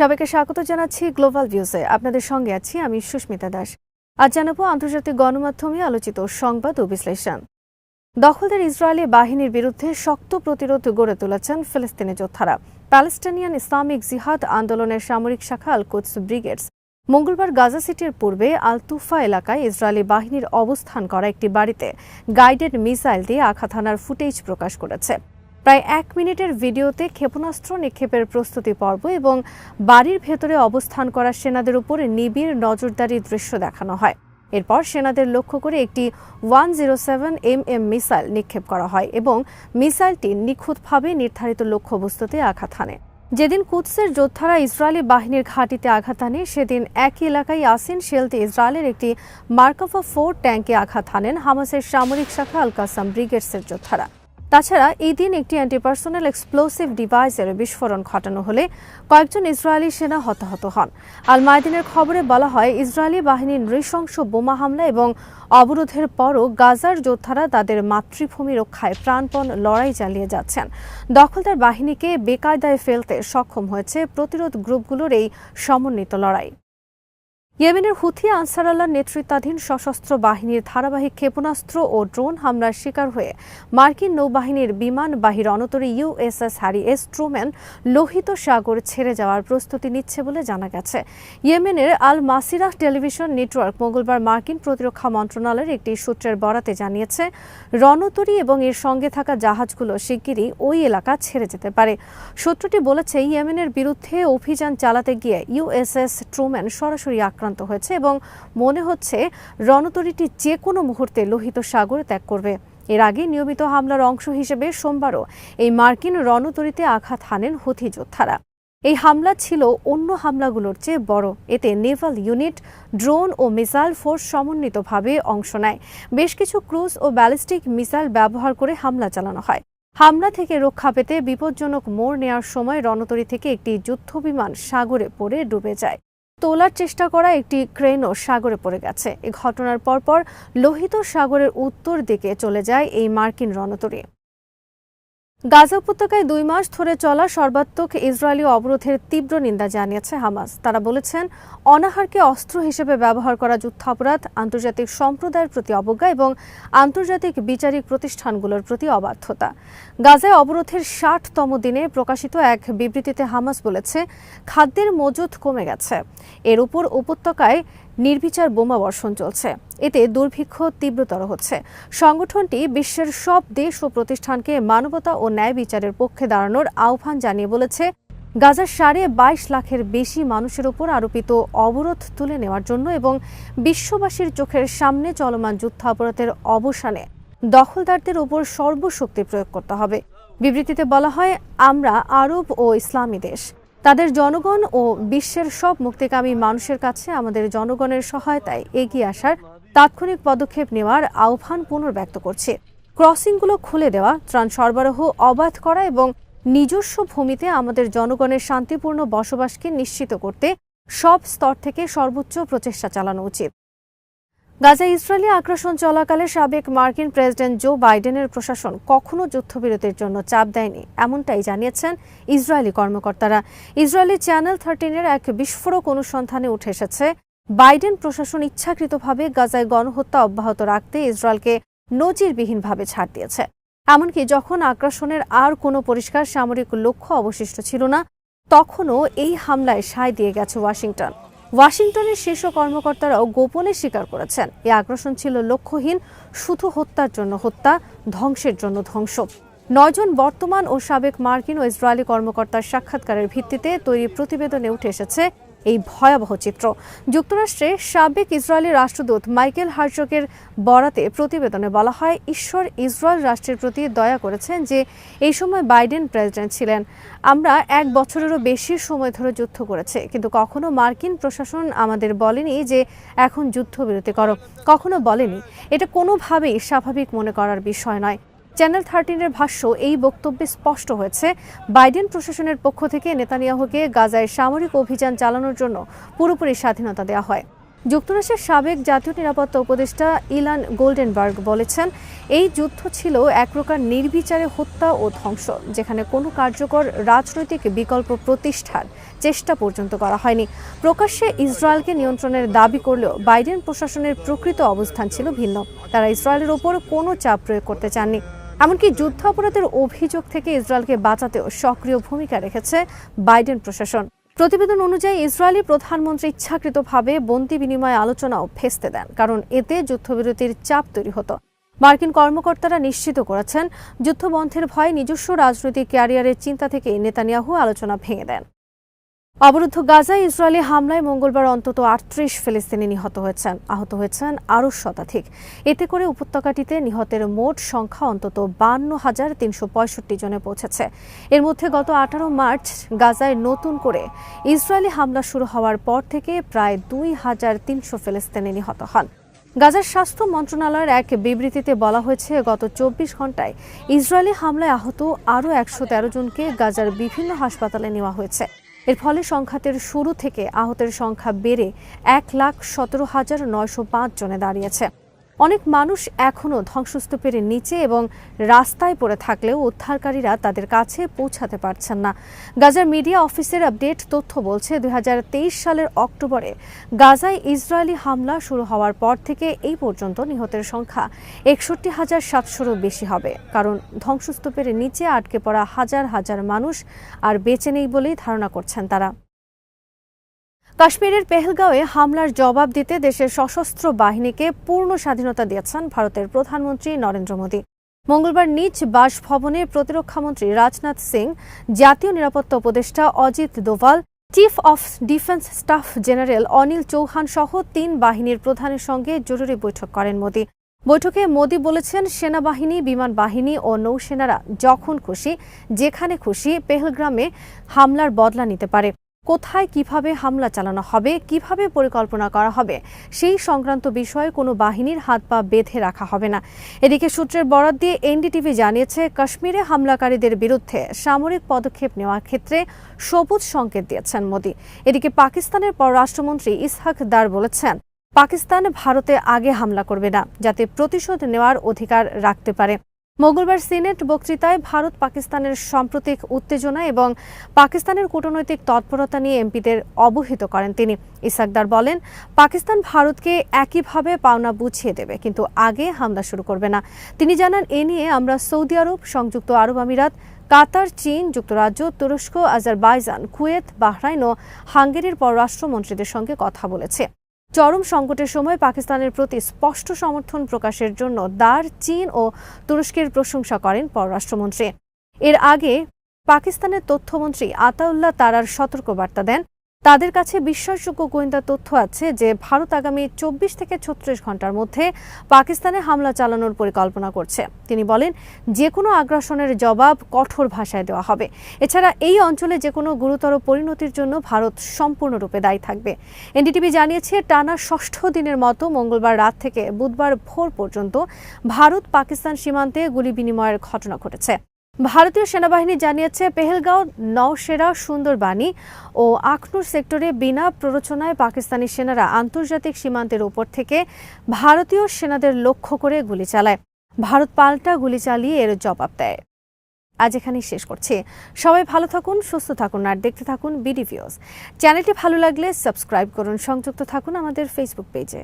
সবাইকে স্বাগত জানাচ্ছি গ্লোবাল ভিউজে। আপনাদের সঙ্গে আছি আমি সুস্মিতা দাস। আজ জানাবো আন্তর্জাতিক গণমাধ্যমে আলোচিত সংবাদ ও বিশ্লেষণ। দখলদার ইসরায়েলি বাহিনীর বিরুদ্ধে শক্ত প্রতিরোধ গড়ে তুলেছেন ফিলিস্তিনি যোদ্ধারা। প্যালেস্টাইনিয়ান ইসলামিক জিহাদ আন্দোলনের সামরিক শাখা আল কুদস ব্রিগেডস মঙ্গলবার গাজা সিটির পূর্বে আল তুফা এলাকায় ইসরায়েলি বাহিনীর অবস্থান করা একটি বাড়িতে গাইডেড মিসাইল দিয়ে আঘাত হানার ফুটেজ প্রকাশ করেছে। প্রায় 1 মিনিটের ভিডিওতে ক্ষেপণাস্ত্র নিক্ষেপের প্রস্তুতি পর্ব এবং বাড়ির ভেতরে অবস্থান করা সেনাদের উপর নিবিড় নজরদারির দৃশ্য দেখানো হয়। এরপর সেনাদের লক্ষ্য করে একটি 107mm মিসাইল নিক্ষেপ করা হয় এবং মিসাইলটি নিখুঁতভাবে নির্ধারিত লক্ষ্যবস্তুতে আঘাত হানে। যেদিন কুদসের যোদ্ধারা ইসরায়েলি বাহিনীর ঘাঁটিতে আঘাত হানে সেদিন একই এলাকায় ইয়াসিন শেলতে ইসরায়েলের একটি মার্কাভা 4 ট্যাঙ্কে আঘাত হানেন হামাসের সামরিক শাখা আল কাসাম ব্রিগেডসের যোদ্ধারা। তাছাড়া এই দিন একটি অ্যান্টিপার্সোনাল এক্সপ্লোসিভ ডিভাইসের বিস্ফোরণ ঘটানো হলে কয়েকজন ইসরায়েলি সেনা হতাহত হন। আল মায়দিনের খবরে বলা হয়, ইসরায়েলি বাহিনীর নৃশংস বোমা হামলা এবং অবরোধের পরও গাজার যোদ্ধারা তাদের মাতৃভূমি রক্ষায় প্রাণপণ লড়াই চালিয়ে যাচ্ছেন। দখলদার বাহিনীকে বেকায়দায় ফেলতে সক্ষম হয়েছে প্রতিরোধ গ্রুপগুলোর এই সমন্বিত লড়াই। ইয়েমেনের হুথি আনসার আল্লাহর নেতৃত্বাধীন সশস্ত্র বাহিনীর ধারাবাহিক ক্ষেপণাস্ত্র ও ড্রোন হামলার শিকার হয়ে মার্কিন নৌবাহিনীর বিমানবাহী রণতরী ইউএসএস হ্যারি এস ট্রুম্যান লোহিত সাগর ছেড়ে যাওয়ার প্রস্তুতি নিচ্ছে বলে জানা গেছে। ইয়েমেনের আল মাসিরাহ টেলিভিশন নেটওয়ার্ক মঙ্গলবার মার্কিন প্রতিরক্ষা মন্ত্রণালয়ের একটি সূত্রের বরাতে জানিয়েছে, রণতরী এবং এর সঙ্গে থাকা জাহাজগুলো শিগগিরই ওই এলাকা ছেড়ে যেতে পারে। সূত্রটি বলেছে, ইয়েমেনের বিরুদ্ধে অভিযান চালাতে গিয়ে ইউএসএস ট্রুম্যান সরাসরি আক্রান্ত হয়েছে এবং মনে হচ্ছে রণতরীটি যে কোনো মুহূর্তে লোহিত সাগর ত্যাগ করবে। এর আগে নিয়মিত হামলার অংশ হিসেবে সোমবারও এই মার্কিন রণতরীতে আঘাত হানেন হুথি যোদ্ধারা। এই হামলা ছিল অন্য হামলাগুলোর চেয়ে বড়। এতে নেভাল ইউনিট, ড্রোন ও মিসাইল ফোর্স সমন্বিতভাবে অংশ নেয়। বেশ কিছু ক্রুজ ও ব্যালিস্টিক মিসাইল ব্যবহার করে হামলা চালানো হয়। হামলা থেকে রক্ষা পেতে বিপজ্জনক মোড় নেওয়ার সময় রণতরী থেকে একটি যুদ্ধবিমান সাগরে পড়ে ডুবে যায়। তোলার চেষ্টা করা একটি ক্রেনও সাগরে পড়ে গেছে। এ ঘটনার পরপর লোহিত সাগরের উত্তর দিকে চলে যায় এই মার্কিন রণতরী। গাজা উপত্যকায় 2 মাস ধরে চলা সর্বাত্মক ইসরায়েলি অবরোধের তীব্র নিন্দা জানিয়েছে হামাস। তারা বলেছেন, অনাহারকে অস্ত্র হিসেবে ব্যবহার করা যুদ্ধাপরাধ, আন্তর্জাতিক সম্প্রদায়ের প্রতি অবজ্ঞা এবং আন্তর্জাতিক বিচারিক প্রতিষ্ঠানগুলোর প্রতি অবাধ্যতা। গাজায় অবরোধের 60তম দিনে প্রকাশিত এক বিবৃতিতে হামাস বলেছে, খাদ্যের মজুদ কমে গেছে। এর উপর উপত্যকায় নির্বিচার বোমা বর্ষণ চলছে। এতে দুর্ভিক্ষ তীব্রতর হচ্ছে। সংগঠনটি বিশ্বের সব দেশ ও প্রতিষ্ঠানকে মানবতা ও ন্যায় বিচারের পক্ষে দাঁড়ানোর আহ্বান জানিয়ে বলেছে, গাজার 22.5 লাখের বেশি মানুষের উপর আরোপিত অবরোধ তুলে নেওয়ার জন্য এবং বিশ্ববাসীর চোখের সামনে চলমান যুদ্ধাপরাধের অবসানে দখলদারদের উপর সর্বশক্তি প্রয়োগ করতে হবে। বিবৃতিতে বলা হয়, আমরা আরব ও ইসলামী দেশ, তাদের জনগণ ও বিশ্বের সব মুক্তিকামী মানুষের কাছে আমাদের জনগণের সহায়তায় এগিয়ে আসার তাৎক্ষণিক পদক্ষেপ নেওয়ার আহ্বান পুনর্ব্যক্ত করছে। ক্রসিংগুলো খুলে দেওয়া, ত্রাণ সরবরাহ অবাধ করা এবং নিজস্ব ভূমিতে আমাদের জনগণের শান্তিপূর্ণ বসবাসকে নিশ্চিত করতে সব স্তর থেকে সর্বোচ্চ প্রচেষ্টা চালানো উচিত। গাজায় ইসরায়েলি আগ্রাসন চলাকালে সাবেক মার্কিন প্রেসিডেন্ট জো বাইডেনের প্রশাসন কখনো যুদ্ধবিরতির জন্য চাপ দেয়নি, এমনটাই জানিয়েছেন ইসরায়েলি কর্মকর্তারা। ইসরায়েলি চ্যানেল 13-এর এক বিস্ফোরক অনুসন্ধানে উঠে এসেছে, বাইডেন প্রশাসন ইচ্ছাকৃতভাবে গাজায় গণহত্যা অব্যাহত রাখতে ইসরায়েলকে নজিরবিহীনভাবে ছাড় দিয়েছে। এমনকি যখন আগ্রাসনের আর কোনো পরিষ্কার সামরিক লক্ষ্য অবশিষ্ট ছিল না, তখনও এই হামলায় সায় দিয়ে গেছে ওয়াশিংটন। ওয়াশিংটনের শীর্ষ কর্মকর্তারাও গোপনে স্বীকার করেছেন, এই আগ্রাসন ছিল লক্ষ্যহীন, শুধু হত্যার জন্য হত্যা, ধ্বংসের জন্য ধ্বংস। 9 জন বর্তমান ও সাবেক মার্কিন ও ইসরায়েলি কর্মকর্তার সাক্ষাৎকারের ভিত্তিতে তৈরি প্রতিবেদনে উঠে এসেছে এই ভয়াবহ চিত্র। যুক্তরাষ্ট্রে সাবেক ইসরায়েলি রাষ্ট্রদূত মাইকেল হার্জগের বরাতে প্রতিবেদনে বলা হয়, ঈশ্বর ইসরায়েল রাষ্ট্রের প্রতি দয়া করেছেন যে এই সময় বাইডেন প্রেসিডেন্ট ছিলেন। আমরা 1 বছরেরও বেশি সময় ধরে যুদ্ধ করেছে, কিন্তু কখনো মার্কিন প্রশাসন আমাদের বলেনি যে এখন যুদ্ধবিরতি করো, কখনো বলেনি। এটা কোনোভাবেই স্বাভাবিক মনে করার বিষয় নয়। চ্যানেল 13-এর ভাষ্য, এই বক্তব্যে স্পষ্ট হয়েছে, বাইডেন প্রশাসনের পক্ষ থেকে নেতানিয়াহুকে গাজায় সামরিক অভিযান চালানোর জন্য পুরোপুরি স্বাধীনতা দেওয়া হয়। যুক্তরাষ্ট্রের সাবেক জাতীয় নিরাপত্তা উপদেষ্টা ইলান গোল্ডেনবার্গ বলেছেন, এই যুদ্ধ ছিল এক প্রকার নির্বিচারে হত্যা ও ধ্বংস, যেখানে কোনো কার্যকর রাজনৈতিক বিকল্প প্রতিষ্ঠার চেষ্টা পর্যন্ত করা হয়নি। প্রকাশ্যে ইসরায়েলকে নিয়ন্ত্রণের দাবি করলেও বাইডেন প্রশাসনের প্রকৃত অবস্থান ছিল ভিন্ন। তারা ইসরায়েলের ওপর কোনো চাপ প্রয়োগ করতে চাননি। এমনকি যুদ্ধাপরাধের অভিযোগ থেকে ইসরায়েলকে বাঁচাতেও সক্রিয় ভূমিকা রেখেছে বাইডেন প্রশাসন। প্রতিবেদন অনুযায়ী ইসরায়েলি প্রধানমন্ত্রী ইচ্ছাকৃতভাবে বন্দি বিনিময় আলোচনাও ভেস্তে দেন, কারণ এতে যুদ্ধবিরতির চাপ তৈরি হতো। মার্কিন কর্মকর্তারা নিশ্চিত করেছেন, যুদ্ধবন্ধের ভয়ে নিজস্ব রাজনৈতিক ক্যারিয়ারের চিন্তা থেকে নেতানিয়াহু আলোচনা ভেঙে দেন। অবরুদ্ধ গাজায় ইসরায়েলি হামলায় মঙ্গলবার অন্তত ৩৮ ফিলিস্তিনি নিহত হয়েছেন, আহত হয়েছেন আরও শতাধিক। এতে করে উপত্যকাটিতে নিহতের মোট সংখ্যা অন্তত ৫২,৩৬৫ জনে পৌঁছেছে। এর মধ্যে গত ১৮ মার্চ গাজায় নতুন করে ইসরায়েলি হামলা শুরু হওয়ার পর থেকে প্রায় ২,৩০০ ফিলিস্তিনি নিহত হন। গাজার স্বাস্থ্য মন্ত্রণালয়ের এক বিবৃতিতে বলা হয়েছে, গত ২৪ ঘণ্টায় ইসরায়েলি হামলায় আহত আরও ১১৩ জনকে গাজার বিভিন্ন হাসপাতালে নেওয়া হয়েছে। এর ফলে সংঘাতের শুরু থেকে আহতের সংখ্যা বেড়ে ১,১৭,৯০৫ জনে দাঁড়িয়েছে। অনেক মানুষ এখনও ধ্বংসস্তূপের নিচে এবং রাস্তায় পড়ে থাকলেও উদ্ধারকারীরা তাদের কাছে পৌঁছাতে পারছেন না। গাজার মিডিয়া অফিসের আপডেট তথ্য বলছে, ২০২৩ সালের অক্টোবরে গাজায় ইসরায়েলি হামলা শুরু হওয়ার পর থেকে এই পর্যন্ত নিহতের সংখ্যা ৬১,৭০০রও বেশি হবে, কারণ ধ্বংসস্তূপের নিচে আটকে পড়া হাজার হাজার মানুষ আর বেঁচে নেই বলেই ধারণা করছেন তারা। কাশ্মীরের পেহেলগাঁওয়ে হামলার জবাব দিতে দেশের সশস্ত্র বাহিনীকে পূর্ণ স্বাধীনতা দিয়েছেন ভারতের প্রধানমন্ত্রী নরেন্দ্র মোদী। মঙ্গলবার নিজ বাসভবনে প্রতিরক্ষামন্ত্রী রাজনাথ সিং, জাতীয় নিরাপত্তা উপদেষ্টা Ajit Doval, chief of defence staff general Anil Chauhan সহ ৩ বাহিনীর প্রধানের সঙ্গে জরুরি বৈঠক করেন মোদী। বৈঠকে মোদী বলেছেন, সেনাবাহিনী, বিমান বাহিনী ও নৌসেনারা যখন খুশি, যেখানে খুশি পেহেলগ্রামে হামলার বদলা নিতে পারে। কোথায় কিভাবে হামলা চালানো হবে, কিভাবে পরিকল্পনা করা হবে, সেই সংক্রান্ত বিষয়ে কোনো বাহিনীর হাত পা বেঁধে রাখা হবে না। এদিকে সূত্রের বরাত দিয়ে এনডিটিভি জানিয়েছে, কাশ্মীরে হামলাকারীদের বিরুদ্ধে সামরিক পদক্ষেপ নেওয়ার ক্ষেত্রে সবুজ সংকেত দিয়েছেন মোদী। এদিকে পাকিস্তানের পররাষ্ট্রমন্ত্রী ইসহাক দার বলেছেন, পাকিস্তান ভারতে আগে হামলা করবে না, যাতে প্রতিশোধ নেওয়ার অধিকার রাখতে পারে। মঙ্গলবার সিনেট বক্তৃতায় ভারত পাকিস্তানের সাম্প্রতিক উত্তেজনা এবং পাকিস্তানের কূটনৈতিক তৎপরতা নিয়ে এমপিদের অবহিত করেন তিনি। ইসহাকদার বলেন, পাকিস্তান ভারতকে একইভাবে পাওনা বুঝিয়ে দেবে, কিন্তু আগে হামলা শুরু করবে না। তিনি জানান, এ নিয়ে আমরা সৌদি আরব, সংযুক্ত আরব আমিরাত, কাতার, চীন, যুক্তরাজ্য, তুরস্ক, আজারবাইজান, কুয়েত, বাহরাইন ও হাঙ্গেরির পররাষ্ট্রমন্ত্রীদের সঙ্গে কথা বলেছে। চরম সংকটের সময় পাকিস্তানের প্রতি স্পষ্ট সমর্থন প্রকাশের জন্য দার, চীন ও তুরস্কের প্রশংসা করেন পররাষ্ট্রমন্ত্রী। এর আগে পাকিস্তানের তথ্যমন্ত্রী আতাউল্লাহ তারার সতর্কবার্তা দেন, তাদের কাছে বিশ্বাসযোগ্য গোয়েন্দা তথ্য আছে যে ভারত আগামী ২৪ থেকে ৩৬ ঘণ্টার মধ্যে পাকিস্তানে হামলা চালানোর পরিকল্পনা করছে। তিনি বলেন, যে কোনো আগ্রাসনের জবাব কঠোর ভাষায় দেওয়া হবে। এছাড়া এই অঞ্চলে যে কোনো গুরুতর পরিণতির জন্য ভারত সম্পূর্ণরূপে দায়ী থাকবে। এনডিটিভি জানিয়েছে, টানা ৬ষ্ঠ দিনের মতো মঙ্গলবার রাত থেকে বুধবার ভোর পর্যন্ত ভারত পাকিস্তান সীমান্তে গুলি বিনিময়ের ঘটনা ঘটেছে। ভারতীয় সেনাবাহিনী জানিয়েছে, পেহেলগাঁও, নওশেরা, সুন্দরবানি ও আখনুর সেক্টরে বিনা প্ররোচনায় পাকিস্তানি সেনারা আন্তর্জাতিক সীমান্তের উপর থেকে ভারতীয় সেনাদের লক্ষ্য করে গুলি চালায়। ভারত পাল্টা গুলি চালিয়ে এর জবাব দেয়। আজ এখানেই শেষ করছি। সবাই ভালো থাকুন, সুস্থ থাকুন আর দেখতে থাকুন বিডি ভিউজ। চ্যানেলটি ভালো লাগলে সাবস্ক্রাইব করুন, সংযুক্ত থাকুন আমাদের ফেসবুক পেজে।